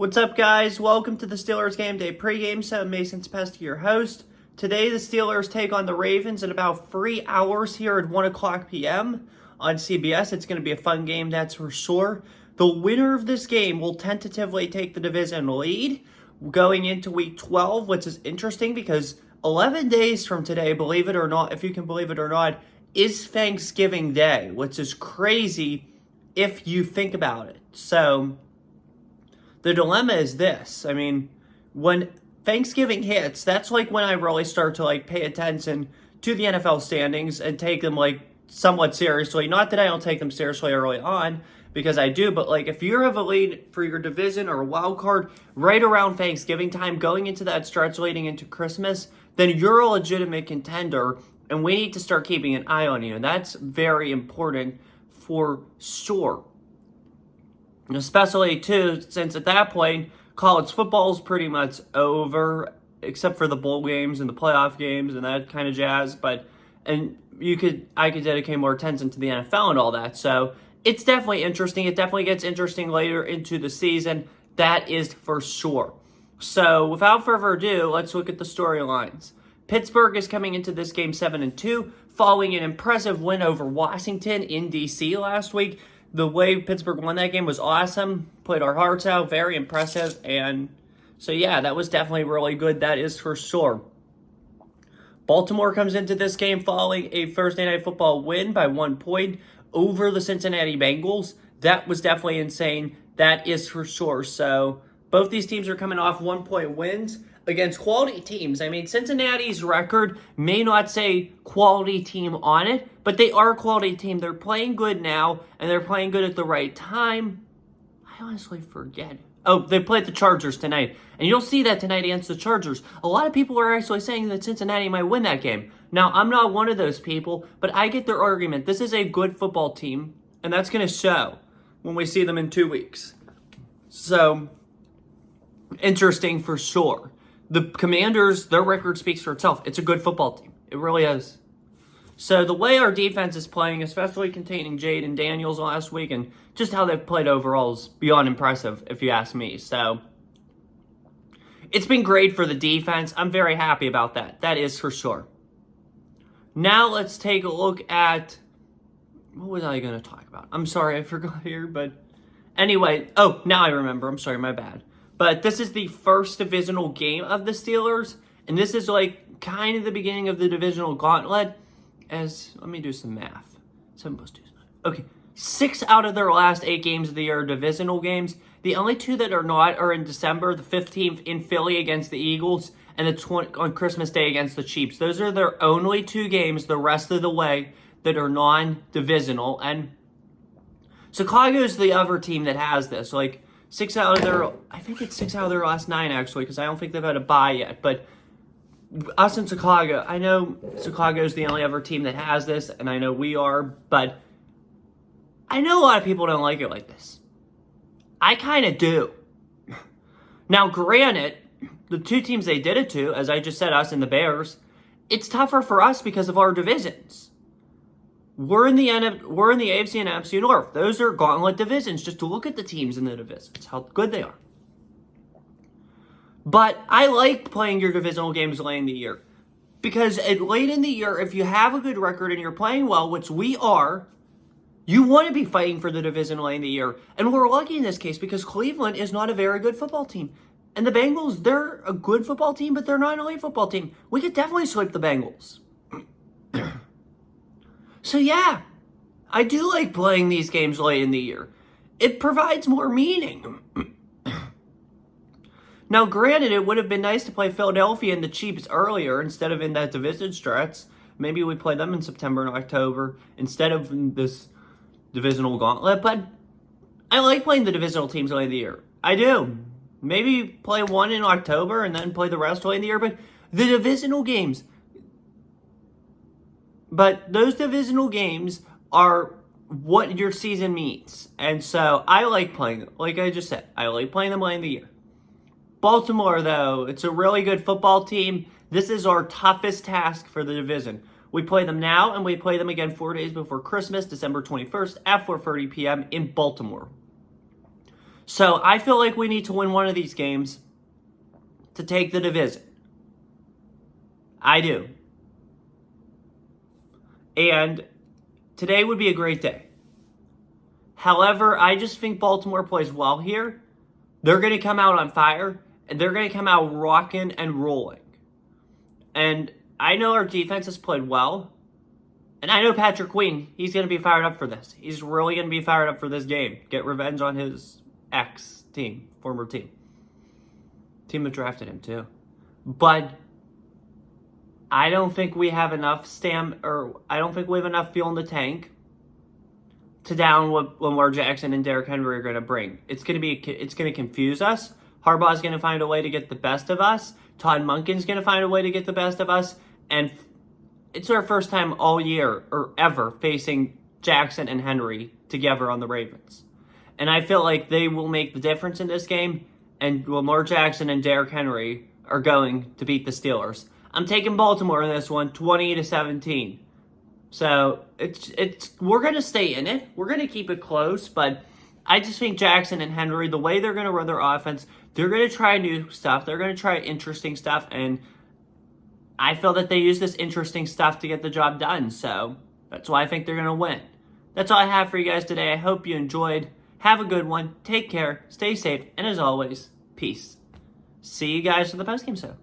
What's up, guys? Welcome to the Steelers Game Day pregame. So, Mason Spesky, your host. Today, the Steelers take on the Ravens in about 3 hours here at 1 o'clock p.m. on CBS. It's going to be a fun game, that's for sure. The winner of this game will tentatively take the division lead going into Week 12, which is interesting because 11 days from today, believe it or not, if you can believe it or not, is Thanksgiving Day, which is crazy if you think about it. So, the dilemma is this. I mean, when Thanksgiving hits, that's like when I really start to pay attention to the NFL standings and take them somewhat seriously. Not that I don't take them seriously early on, because I do, but if you have a lead for your division or a wild card right around Thanksgiving time, going into that stretch leading into Christmas, then you're a legitimate contender, and we need to start keeping an eye on you. And that's very important for sure. Especially, too, since at that point, college football is pretty much over, except for the bowl games and the playoff games and that kind of jazz. I could dedicate more attention to the NFL and all that. So it's definitely interesting. It definitely gets interesting later into the season. That is for sure. So without further ado, let's look at the storylines. Pittsburgh is coming into this game 7-2, following an impressive win over Washington in D.C. last week. The way Pittsburgh won that game was awesome. Played our hearts out. Very impressive. And so, yeah, that was definitely really good. That is for sure. Baltimore comes into this game following a Thursday Night Football win by 1 point over the Cincinnati Bengals. That was definitely insane. That is for sure. So, both these teams are coming off 1 point wins against quality teams. I mean, Cincinnati's record may not say quality team on it, but they are a quality team. They're playing good now, and they're playing good at the right time. I honestly forget. Oh, they played the Chargers tonight, and you'll see that tonight against the Chargers. A lot of people are actually saying that Cincinnati might win that game. Now, I'm not one of those people, but I get their argument. This is a good football team, and that's going to show when we see them in 2 weeks. So, interesting for sure. The Commanders, their record speaks for itself. It's a good football team. It really is. So the way our defense is playing, especially containing Jaden Daniels last week, and just how they've played overall is beyond impressive, if you ask me. So it's been great for the defense. I'm very happy about that. That is for sure. Now let's take a look at, what was I going to talk about? I'm sorry, I forgot here, but anyway. Oh, now I remember. I'm sorry, my bad. But this is the first divisional game of the Steelers, and this is kind of the beginning of the divisional gauntlet. Let me do some math. 7 plus 2 is 9. Okay, 6 out of their last 8 games of the year are divisional games. The only 2 that are not are in December, the 15th in Philly against the Eagles, and the 20th on Christmas Day against the Chiefs. Those are their only 2 games the rest of the way that are non-divisional, and Chicago is the other team that has this. 6 out of their, I think it's 6 out of their last 9, actually, because I don't think they've had a bye yet. But us in Chicago, I know Chicago is the only other team that has this, and I know we are, but I know a lot of people don't like it like this. I kind of do. Now, granted, the 2 teams they did it to, as I just said, us and the Bears, it's tougher for us because of our divisions. We're in the AFC and NFC North. Those are gauntlet divisions. Just to look at the teams in the divisions, how good they are. But I like playing your divisional games late in the year. Because late in the year, if you have a good record and you're playing well, which we are, you want to be fighting for the division late in the year. And we're lucky in this case because Cleveland is not a very good football team. And the Bengals, they're a good football team, but they're not an elite football team. We could definitely sweep the Bengals. So yeah, I do like playing these games late in the year. It provides more meaning. Now, granted, it would have been nice to play Philadelphia and the Chiefs earlier instead of in that division stretch. Maybe we play them in September and October instead of this divisional gauntlet. But I like playing the divisional teams late in the year. I do. Maybe play one in October and then play the rest late in the year. But the divisional games... But those divisional games are what your season means. And so I like playing them. Like I just said, I like playing them late in the year. Baltimore, though, it's a really good football team. This is our toughest task for the division. We play them now, and we play them again 4 days before Christmas, December 21st at 4:30 p.m. in Baltimore. So I feel like we need to win one of these games to take the division. I do. And today would be a great day. However, I just think Baltimore plays well here. They're going to come out on fire, and they're going to come out rocking and rolling. And I know our defense has played well. And I know Patrick Queen, he's going to be fired up for this. He's really going to be fired up for this game. Get revenge on his ex-team, former team. Team that drafted him, too. But I don't think we have enough I don't think we have enough fuel in the tank to down what Lamar Jackson and Derrick Henry are going to bring. It's going to confuse us. Harbaugh's going to find a way to get the best of us. Todd Monken's going to find a way to get the best of us. And it's our first time all year or ever facing Jackson and Henry together on the Ravens. And I feel like they will make the difference in this game. And Lamar Jackson and Derrick Henry are going to beat the Steelers. I'm taking Baltimore in this one, 20-17. So we're going to stay in it. We're going to keep it close, but I just think Jackson and Henry, the way they're going to run their offense, they're going to try new stuff. They're going to try interesting stuff, and I feel that they use this interesting stuff to get the job done. So that's why I think they're going to win. That's all I have for you guys today. I hope you enjoyed. Have a good one. Take care. Stay safe. And as always, peace. See you guys for the postgame show.